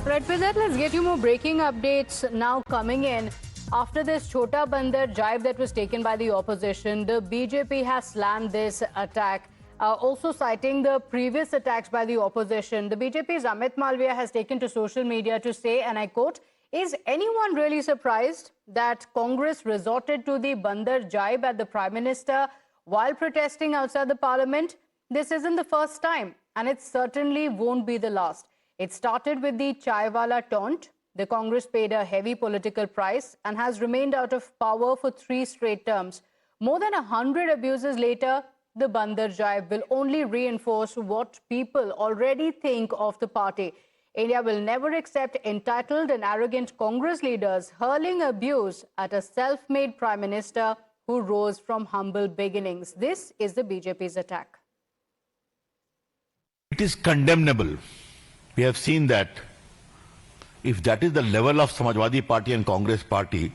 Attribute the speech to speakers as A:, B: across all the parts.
A: Right, with that, let's get you more breaking updates now coming in. After this Chhota Bandar jibe that was taken by the opposition, the BJP has slammed this attack. Also citing the previous attacks by the opposition, the BJP's Amit Malviya has taken to social media to say, and I quote, "Is anyone really surprised that Congress resorted to the Bandar jibe at the Prime Minister while protesting outside the Parliament? This isn't the first time, and it certainly won't be the last. It started with the Chaiwala taunt. The Congress paid a heavy political price and has remained out of power for 3 straight terms. More than 100 abuses later, the Bandar jibe will only reinforce what people already think of the party. India will never accept entitled and arrogant Congress leaders hurling abuse at a self-made Prime Minister who rose from humble beginnings." This is the BJP's attack.
B: It is condemnable. We have seen that. If that is the level of Samajwadi Party and Congress Party,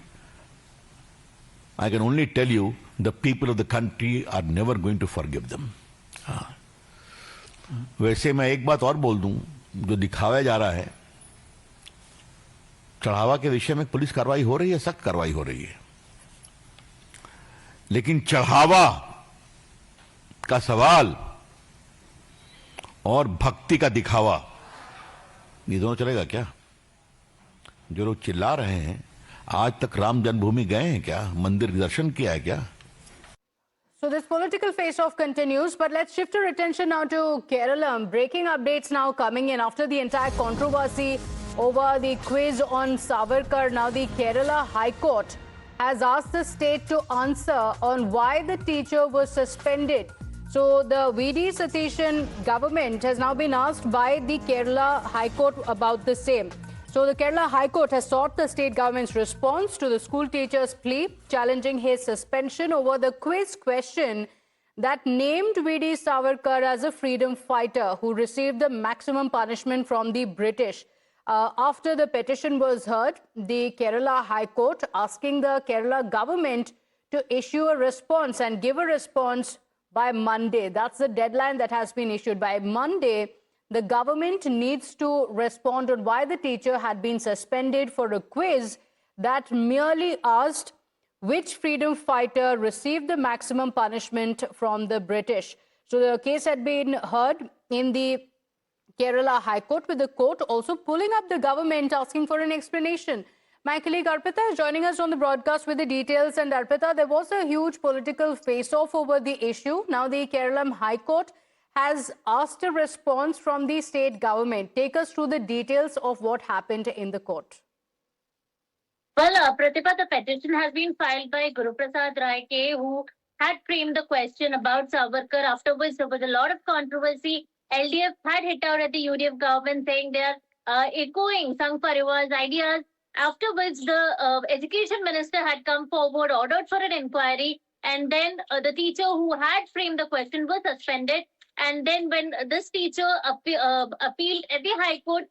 B: I can only tell you the people of the country are never going to forgive them. वैसे मैं एक बात और बोल दूं, जो दिखाया जा रहा है, चढ़ावा के विषय में पुलिस कार्रवाई हो रही है, सख्त कार्रवाई हो रही है, लेकिन चढ़ावा का सवाल और भक्ति का दिखावा, ये दोनों चलेगा क्या? जो लोग चिल्ला रहे हैं, आज तक राम जन्मभूमि गए हैं क्या? मंदिर दर्शन किया है क्या?
A: So this political face-off continues, but let's shift our attention now to Kerala. Breaking updates now coming in after the entire controversy over the quiz on Savarkar. Now the Kerala High Court has asked the state to answer on why the teacher was suspended. So the V.D. Satishan government has now been asked by the Kerala High Court about the same. So the Kerala High Court has sought the state government's response to the school teacher's plea, challenging his suspension over the quiz question that named V.D. Savarkar as a freedom fighter who received the maximum punishment from the British. After the petition was heard, the Kerala High Court asking the Kerala government to issue a response and give a response by Monday. That's the deadline that has been issued. By Monday, the government needs to respond on why the teacher had been suspended for a quiz that merely asked which freedom fighter received the maximum punishment from the British. So the case had been heard in the Kerala High Court, with the court also pulling up the government, asking for an explanation. My colleague Arpita is joining us on the broadcast with the details. And Arpita, there was a huge political face-off over the issue. Now the Kerala High Court has asked a response from the state government. Take us through the details of what happened in the court.
C: Well, Pratibha, the petition has been filed by Guru Prasad Rai K, who had framed the question about Savarkar. Afterwards, there was a lot of controversy. LDF had hit out at the UDF government, saying they are echoing Sangh Parivar's ideas. Afterwards, the education minister had come forward, ordered for an inquiry, and then the teacher who had framed the question was suspended. And then when this teacher appealed at the High Court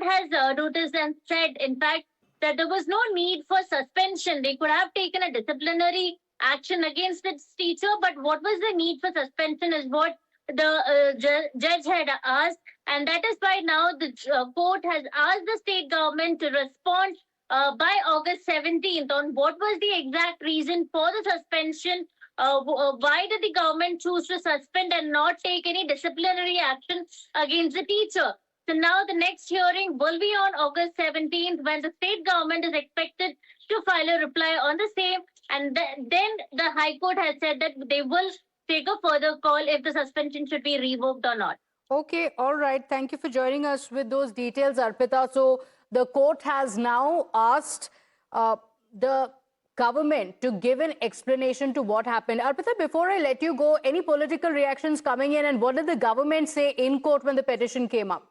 C: has noticed and said, in fact, that there was no need for suspension. They could have taken a disciplinary action against this teacher, but what was the need for suspension is what the judge had asked. And that is why now the court has asked the state government to respond by August 17th on what was the exact reason for the suspension. Why did the government choose to suspend and not take any disciplinary action against the teacher? So now the next hearing will be on August 17th, when the state government is expected to file a reply on the same. And then the High Court has said that they will take a further call if the suspension should be revoked or not.
A: Okay, all right. Thank you for joining us with those details, Arpita. So the court has now asked the government to give an explanation to what happened. Arpita, before I let you go, any political reactions coming in, and what did the government say in court when the petition came up?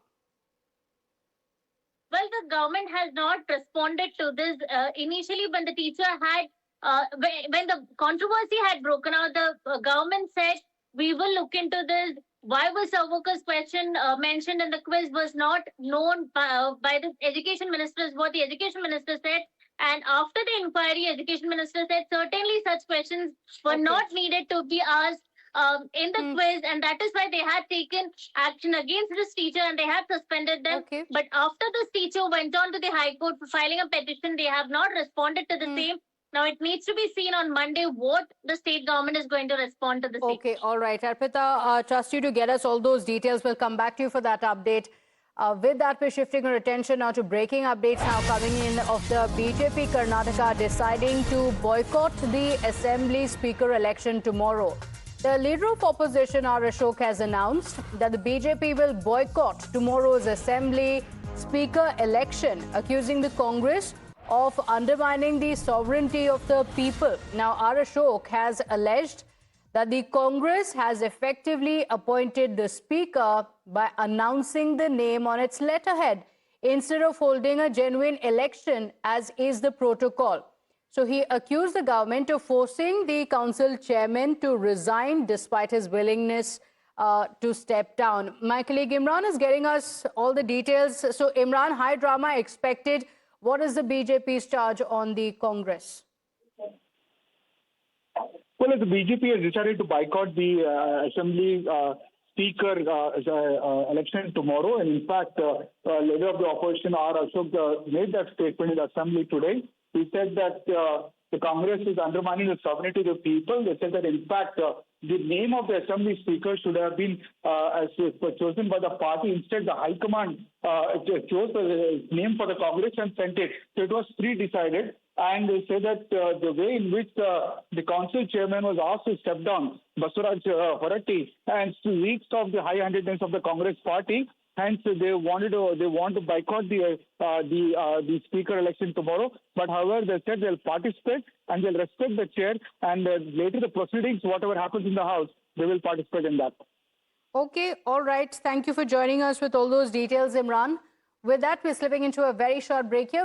C: Well, the government has not responded to this. Initially, when the teacher had, when the controversy had broken out, the government said, we will look into this. Why was Savarkar's question mentioned in the quiz was not known by the education minister, is what the education minister said. And after the inquiry, education minister said certainly such questions were not needed to be asked in the quiz, and that is why they had taken action against this teacher and they had suspended them.
A: Okay.
C: But after this teacher went on to the High Court for filing a petition, they have not responded to the same. Now it needs to be seen on Monday what the state government is going to respond to the same.
A: Okay, all right. Arpita, trust you to get us all those details. We'll come back to you for that update. With that, we're shifting our attention now to breaking updates now coming in of the BJP Karnataka deciding to boycott the Assembly Speaker election tomorrow. The leader of opposition, R. Ashok, has announced that the BJP will boycott tomorrow's Assembly Speaker election, accusing the Congress of undermining the sovereignty of the people. Now, R. Ashok has alleged that the Congress has effectively appointed the Speaker by announcing the name on its letterhead instead of holding a genuine election, as is the protocol. So he accused the government of forcing the council chairman to resign despite his willingness to step down. My colleague Imran is getting us all the details. So Imran, high drama expected. What is the BJP's charge on the Congress?
D: Well, the BJP has decided to boycott the Assembly Speaker election tomorrow. And in fact, leader of the opposition, R. Ashok, made that statement in the Assembly today. He said that the Congress is undermining the sovereignty of the people. They said that, in fact, the name of the Assembly Speaker should have been chosen by the party. Instead, the High Command chose the name for the Congress and sent it. So it was pre-decided. And they say that the way in which the council chairman was asked to step down, Basuraj Horatti, and weeks of the high-handedness of the Congress party, hence they want to boycott the speaker election tomorrow. But however, they said they'll participate and they'll respect the chair, and later the proceedings, whatever happens in the House, they will participate in that.
A: Okay, all right. Thank you for joining us with all those details, Imran. With that, we're slipping into a very short break here.